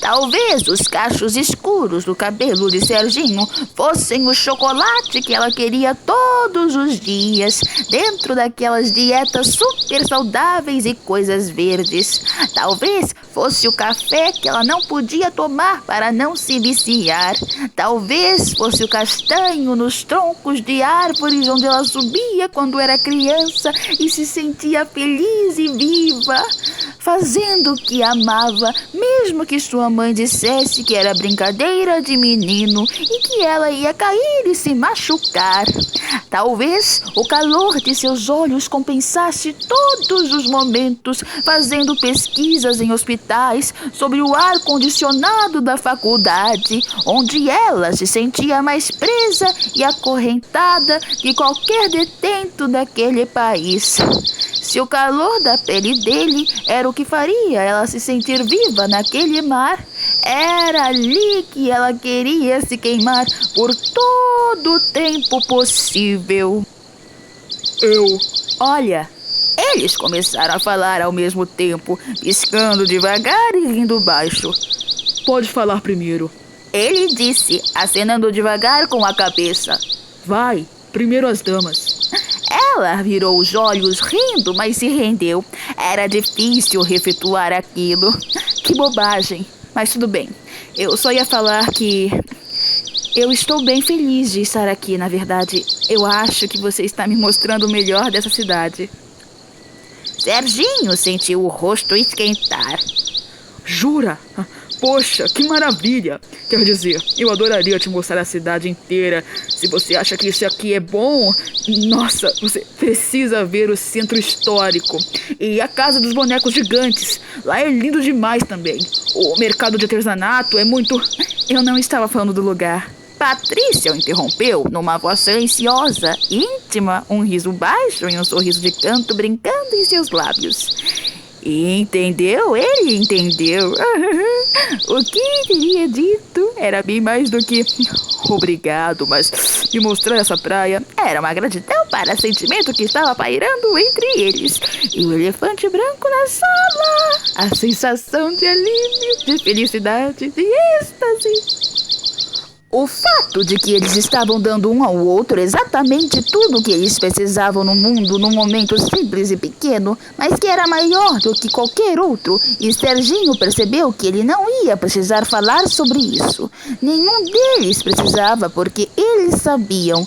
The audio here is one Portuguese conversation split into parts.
Talvez os cachos escuros do cabelo de Serginho fossem o chocolate que ela queria todos os dias, dentro daquelas dietas super saudáveis e coisas verdes. Talvez fosse o café que ela não podia tomar para não se viciar. Talvez fosse o castanho nos troncos de árvores onde ela subia quando era criança e se sentia feliz e viva, fazendo o que amava, mesmo que sua mãe dissesse que era brincadeira de menino e que ela ia cair e se machucar. Talvez o calor de seus olhos compensasse todos os momentos fazendo pesquisas em hospitais sobre o ar-condicionado da faculdade, onde ela se sentia mais presa e acorrentada que qualquer detento daquele país. Se o calor da pele dele era o que faria ela se sentir viva naquele mar, era ali que ela queria se queimar por todo o tempo possível. Olha, eles começaram a falar ao mesmo tempo, piscando devagar e rindo baixo. Pode falar primeiro. Ele disse, acenando devagar com a cabeça. Vai, primeiro as damas. Ela virou os olhos rindo, mas se rendeu. Era difícil refituar aquilo. Que bobagem, mas tudo bem. Eu só ia falar que eu estou bem feliz de estar aqui, na verdade. Eu acho que você está me mostrando o melhor dessa cidade. Serginho sentiu o rosto esquentar. Jura? Poxa, que maravilha! Quer dizer, eu adoraria te mostrar a cidade inteira. Se você acha que isso aqui é bom, nossa, você precisa ver o centro histórico e a casa dos bonecos gigantes. Lá é lindo demais também. O mercado de artesanato é muito... Eu não estava falando do lugar. Patrícia o interrompeu numa voz ansiosa, íntima, um riso baixo e um sorriso de canto brincando em seus lábios. Entendeu? Ele entendeu. O que teria dito era bem mais do que obrigado, mas me mostrar essa praia era uma gratidão para o sentimento que estava pairando entre eles. E o elefante branco na sala, a sensação de alívio, de felicidade, de êxtase. O fato de que eles estavam dando um ao outro exatamente tudo o que eles precisavam no mundo num momento simples e pequeno, mas que era maior do que qualquer outro, e Serginho percebeu que ele não ia precisar falar sobre isso. Nenhum deles precisava, porque eles sabiam.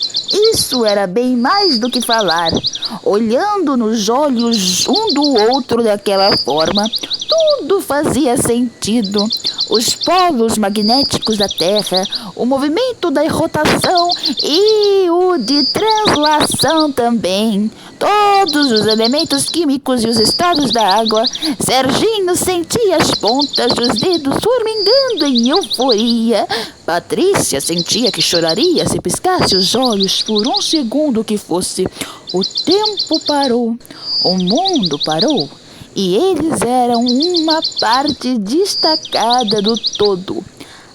Isso era bem mais do que falar. Olhando nos olhos um do outro daquela forma, tudo fazia sentido. Os polos magnéticos da Terra, o movimento da rotação e o de translação também. Todos os elementos químicos e os estados da água. Serginho sentia as pontas dos dedos formigando em euforia. Patrícia sentia que choraria se piscasse os olhos por um segundo que fosse. O tempo parou. O mundo parou. E eles eram uma parte destacada do todo.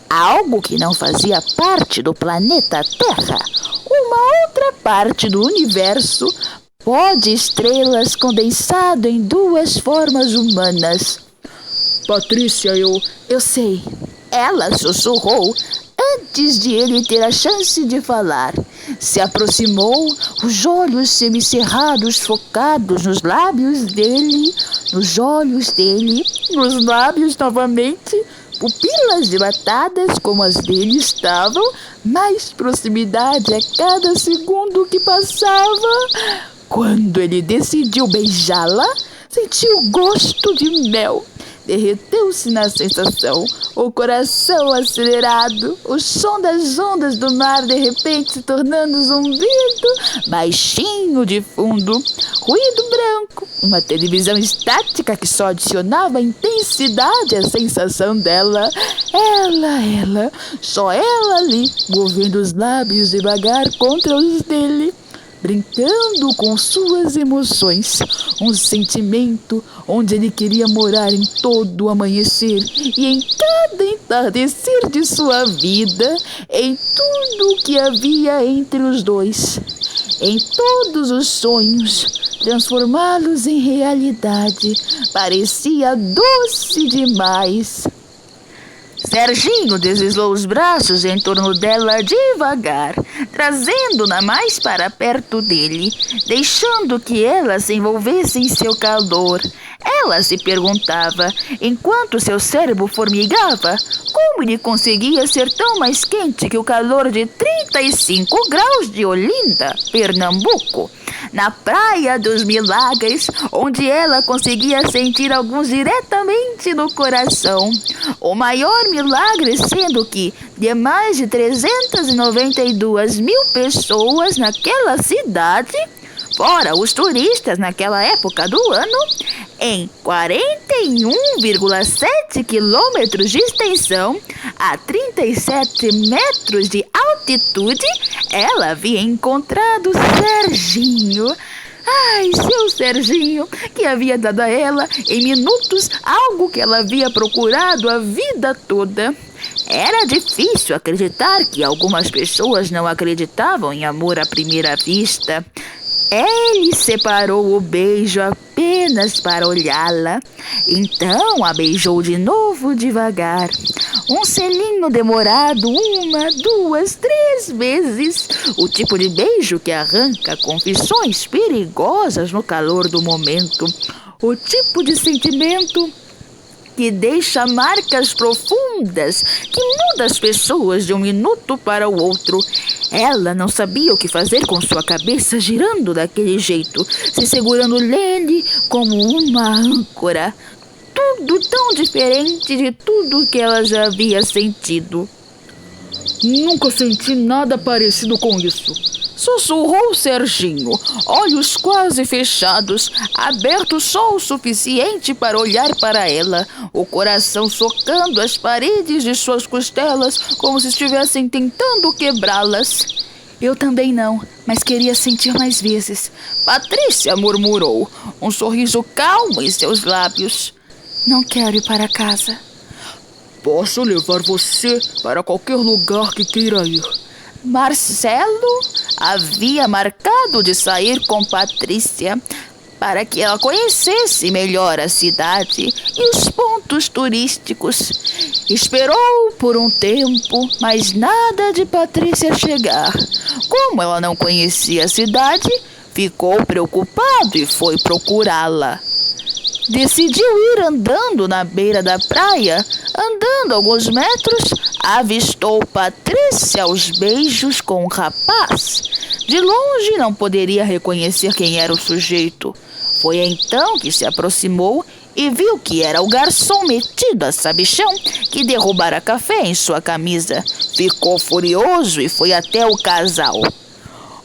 Algo que não fazia parte do planeta Terra. Uma outra parte do universo. Pó de estrelas condensado em duas formas humanas. Patrícia, Eu sei. Ela sussurrou antes de ele ter a chance de falar. Se aproximou, os olhos semicerrados focados nos lábios dele, nos olhos dele, nos lábios novamente, pupilas dilatadas como as dele estavam, mais proximidade a cada segundo que passava. Quando ele decidiu beijá-la, sentiu gosto de mel. Derreteu-se na sensação, o coração acelerado, o som das ondas do mar de repente se tornando zumbido, baixinho de fundo, ruído branco, uma televisão estática que só adicionava intensidade à sensação dela. Ela, só ela ali, movendo os lábios devagar contra os dele. Brincando com suas emoções, um sentimento onde ele queria morar em todo o amanhecer e em cada entardecer de sua vida, em tudo o que havia entre os dois, em todos os sonhos, transformá-los em realidade, parecia doce demais. Serginho deslizou os braços em torno dela devagar, trazendo-na mais para perto dele, deixando que ela se envolvesse em seu calor. Ela se perguntava, enquanto seu cérebro formigava, como ele conseguia ser tão mais quente que o calor de 35 graus de Olinda, Pernambuco, na Praia dos Milagres, onde ela conseguia sentir alguns diretamente no coração. O maior milagre sendo que, de mais de 392 mil pessoas naquela cidade, fora os turistas naquela época do ano, em 41,7 quilômetros de extensão, a 37 metros de altitude, ela havia encontrado Serginho. Ai, seu Serginho, que havia dado a ela, em minutos, algo que ela havia procurado a vida toda. Era difícil acreditar que algumas pessoas não acreditavam em amor à primeira vista. Ele separou o beijo apenas para olhá-la. Então a beijou de novo devagar. Um selinho demorado 1, 2, 3 vezes. O tipo de beijo que arranca confissões perigosas no calor do momento. O tipo de sentimento que deixa marcas profundas, que muda as pessoas de um minuto para o outro. Ela não sabia o que fazer com sua cabeça girando daquele jeito, se segurando nele como uma âncora. Tudo tão diferente de tudo que ela já havia sentido. Nunca senti nada parecido com isso, sussurrou Serginho, olhos quase fechados, abertos só o suficiente para olhar para ela, o coração socando as paredes de suas costelas como se estivessem tentando quebrá-las. Eu também não, mas queria sentir mais vezes. Patrícia murmurou, um sorriso calmo em seus lábios. Não quero ir para casa. Posso levar você para qualquer lugar que queira ir. Marcelo havia marcado de sair com Patrícia para que ela conhecesse melhor a cidade e os pontos turísticos. Esperou por um tempo, mas nada de Patrícia chegar. Como ela não conhecia a cidade, ficou preocupado e foi procurá-la. Decidiu ir andando na beira da praia. Andando alguns metros, avistou Patrícia aos beijos com o rapaz. De longe não poderia reconhecer quem era o sujeito. Foi então que se aproximou e viu que era o garçom metido a sabichão que derrubara café em sua camisa. Ficou furioso e foi até o casal.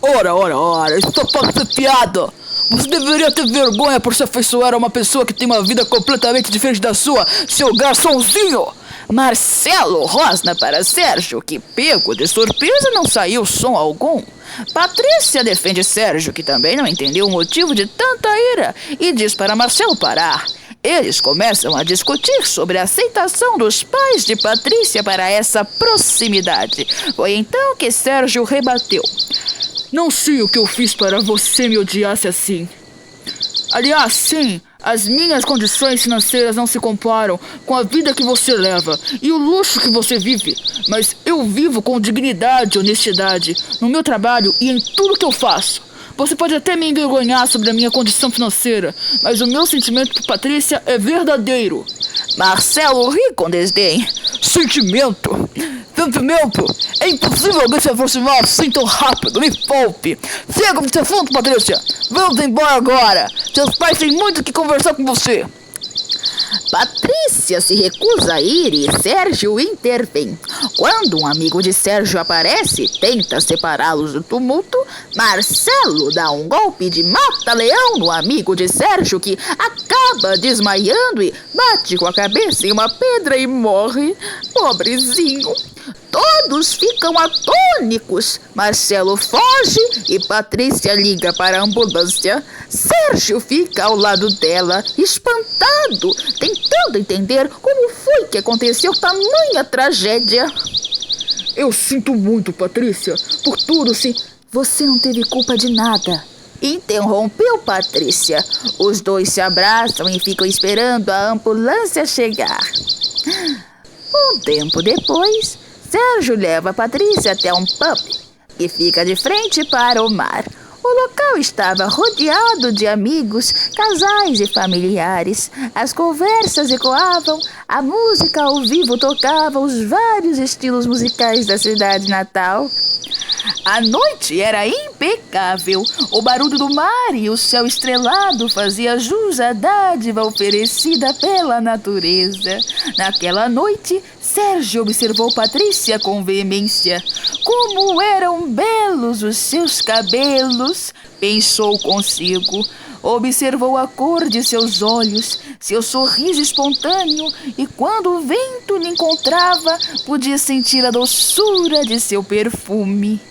Ora, isso pode ser piada. Você deveria ter vergonha por se afeiçoar a uma pessoa que tem uma vida completamente diferente da sua, seu garçomzinho! Marcelo rosna para Sérgio, que, pego de surpresa, não saiu som algum. Patrícia defende Sérgio, que também não entendeu o motivo de tanta ira, e diz para Marcelo parar. Eles começam a discutir sobre a aceitação dos pais de Patrícia para essa proximidade. Foi então que Sérgio rebateu. Não sei o que eu fiz para você me odiasse assim. Aliás, sim, as minhas condições financeiras não se comparam com a vida que você leva e o luxo que você vive. Mas eu vivo com dignidade e honestidade no meu trabalho e em tudo que eu faço. Você pode até me envergonhar sobre a minha condição financeira, mas o meu sentimento por Patrícia é verdadeiro. Marcelo ri com desdém. Sentimento? É impossível alguém se aproximar assim tão rápido, me poupe. Chega desse assunto, Patrícia. Vamos embora agora. Seus pais têm muito que conversar com você. Patrícia se recusa a ir e Sérgio intervém. Quando um amigo de Sérgio aparece e tenta separá-los do tumulto, Marcelo dá um golpe de mata-leão no amigo de Sérgio, que acaba desmaiando e bate com a cabeça em uma pedra e morre. Pobrezinho. Todos ficam atônicos. Marcelo foge e Patrícia liga para a ambulância. Sérgio fica ao lado dela, espantado, tentando entender como foi que aconteceu tamanha tragédia. Eu sinto muito, Patrícia, por tudo, sim. Você não teve culpa de nada, interrompeu Patrícia. Os dois se abraçam e ficam esperando a ambulância chegar. Um tempo depois, Sérgio leva Patrícia até um pub que fica de frente para o mar. O local estava rodeado de amigos, casais e familiares. As conversas ecoavam, a música ao vivo tocava os vários estilos musicais da cidade natal. A noite era impecável. O barulho do mar e o céu estrelado fazia jus à dádiva oferecida pela natureza. Naquela noite, Sérgio observou Patrícia com veemência. Como eram belos os seus cabelos, pensou consigo. Observou a cor de seus olhos, seu sorriso espontâneo, e quando o vento lhe encontrava, podia sentir a doçura de seu perfume.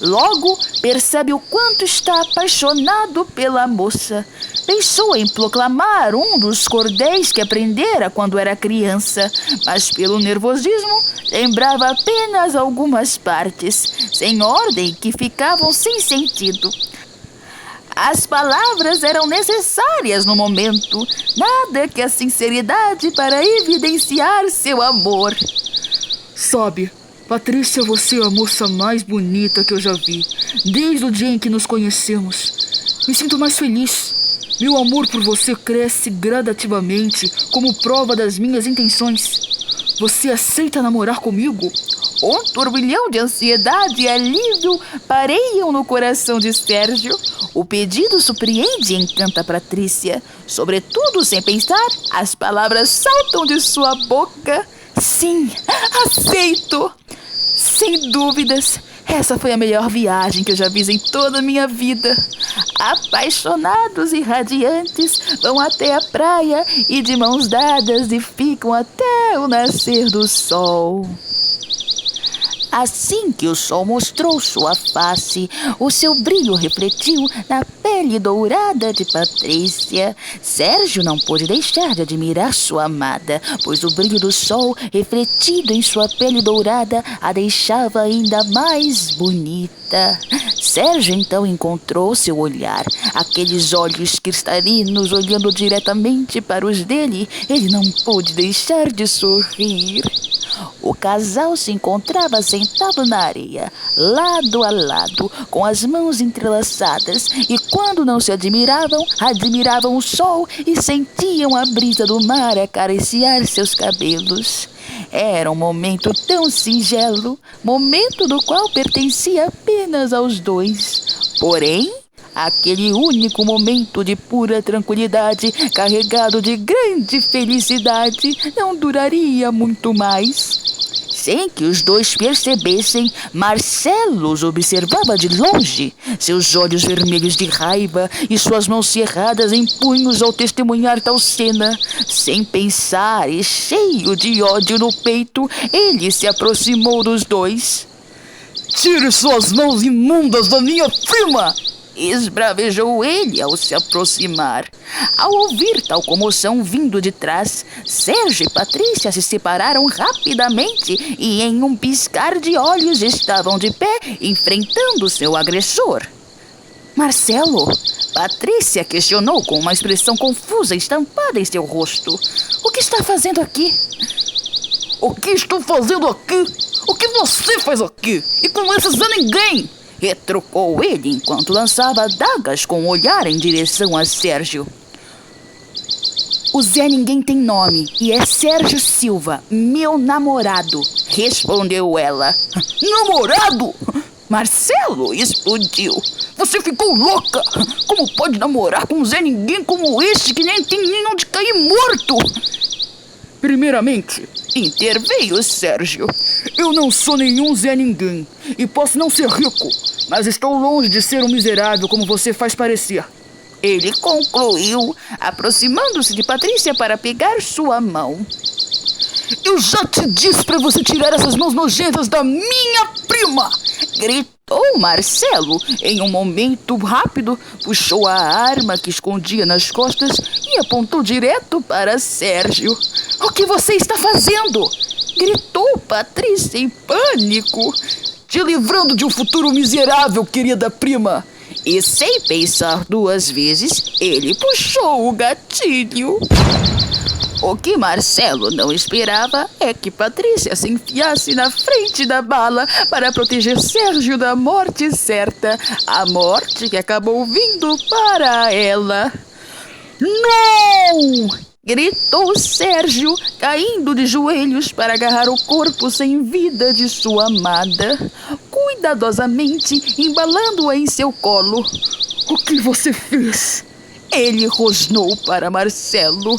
Logo, percebe o quanto está apaixonado pela moça. Pensou em proclamar um dos cordéis que aprendera quando era criança, mas pelo nervosismo lembrava apenas algumas partes, sem ordem, que ficavam sem sentido. As palavras eram necessárias no momento, nada que a sinceridade para evidenciar seu amor. Sabe, Patrícia, você é a moça mais bonita que eu já vi, desde o dia em que nos conhecemos. Me sinto mais feliz. Meu amor por você cresce gradativamente, como prova das minhas intenções. Você aceita namorar comigo? Um turbilhão de ansiedade e alívio pareiam no coração de Sérgio. O pedido surpreende e encanta Patrícia. Sobretudo, sem pensar, as palavras saltam de sua boca. Sim, aceito! Sem dúvidas, essa foi a melhor viagem que eu já fiz em toda a minha vida. Apaixonados e radiantes, vão até a praia e de mãos dadas e ficam até o nascer do sol. Assim que o sol mostrou sua face, o seu brilho refletiu na pele dourada de Patrícia. Sérgio não pôde deixar de admirar sua amada, pois o brilho do sol, refletido em sua pele dourada, a deixava ainda mais bonita. Sérgio então encontrou seu olhar, aqueles olhos cristalinos olhando diretamente para os dele. Ele não pôde deixar de sorrir. O casal se encontrava sentado na areia, lado a lado, com as mãos entrelaçadas, e quando não se admiravam, admiravam o sol e sentiam a brisa do mar acariciar seus cabelos. Era um momento tão singelo, momento do qual pertencia apenas aos dois. Porém, aquele único momento de pura tranquilidade, carregado de grande felicidade, não duraria muito mais. Sem que os dois percebessem, Marcelo os observava de longe, seus olhos vermelhos de raiva e suas mãos cerradas em punhos ao testemunhar tal cena. Sem pensar e cheio de ódio no peito, ele se aproximou dos dois. Tire suas mãos imundas da minha prima! Esbravejou ele ao se aproximar. Ao ouvir tal comoção vindo de trás, Sérgio e Patrícia se separaram rapidamente e em um piscar de olhos estavam de pé, enfrentando seu agressor. Marcelo? Patrícia questionou com uma expressão confusa estampada em seu rosto. O que está fazendo aqui? O que estou fazendo aqui? O que você faz aqui? E com esse Zé Ninguém? Retrucou ele enquanto lançava adagas com o olhar em direção a Sérgio. O Zé Ninguém tem nome e é Sérgio Silva, meu namorado, respondeu ela. Namorado? Marcelo explodiu. Você ficou louca? Como pode namorar com um Zé Ninguém como este que nem tem nem onde cair morto? Primeiramente, interveio Sérgio. Eu não sou nenhum Zé Ninguém e posso não ser rico, mas estou longe de ser um miserável como você faz parecer. Ele concluiu, aproximando-se de Patrícia para pegar sua mão. Eu já te disse para você tirar essas mãos nojentas da minha prima! Gritou Marcelo. Em um momento rápido, puxou a arma que escondia nas costas e apontou direto para Sérgio. O que você está fazendo? Gritou Patrícia em pânico. Te livrando de um futuro miserável, querida prima. E sem pensar duas vezes, ele puxou o gatilho. O que Marcelo não esperava é que Patrícia se enfiasse na frente da bala para proteger Sérgio da morte certa, a morte que acabou vindo para ela. Não! Gritou Sérgio, caindo de joelhos para agarrar o corpo sem vida de sua amada, cuidadosamente embalando-a em seu colo. O que você fez? Ele rosnou para Marcelo.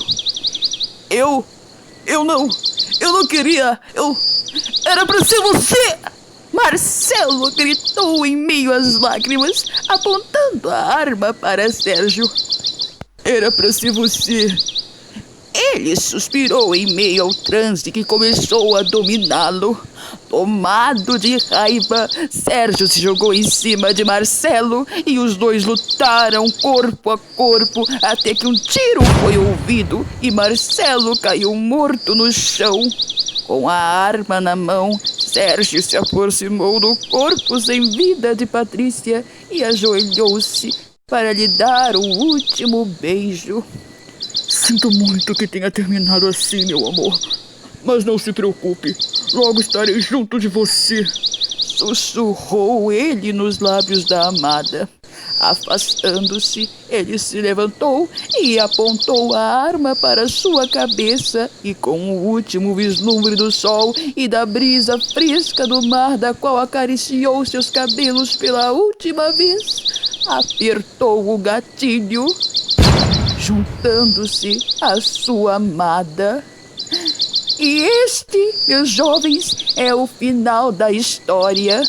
Eu não queria, era pra ser você! Marcelo gritou em meio às lágrimas, apontando a arma para Sérgio. Era pra ser você. Ele suspirou em meio ao transe que começou a dominá-lo. Tomado de raiva, Sérgio se jogou em cima de Marcelo e os dois lutaram corpo a corpo até que um tiro foi ouvido e Marcelo caiu morto no chão. Com a arma na mão, Sérgio se aproximou do corpo sem vida de Patrícia e ajoelhou-se para lhe dar o último beijo. Sinto muito que tenha terminado assim, meu amor. Mas não se preocupe, logo estarei junto de você. Sussurrou ele nos lábios da amada. Afastando-se, ele se levantou e apontou a arma para sua cabeça e com o último vislumbre do sol e da brisa fresca do mar da qual acariciou seus cabelos pela última vez, apertou o gatilho, juntando-se à sua amada. E este, meus jovens, é o final da história.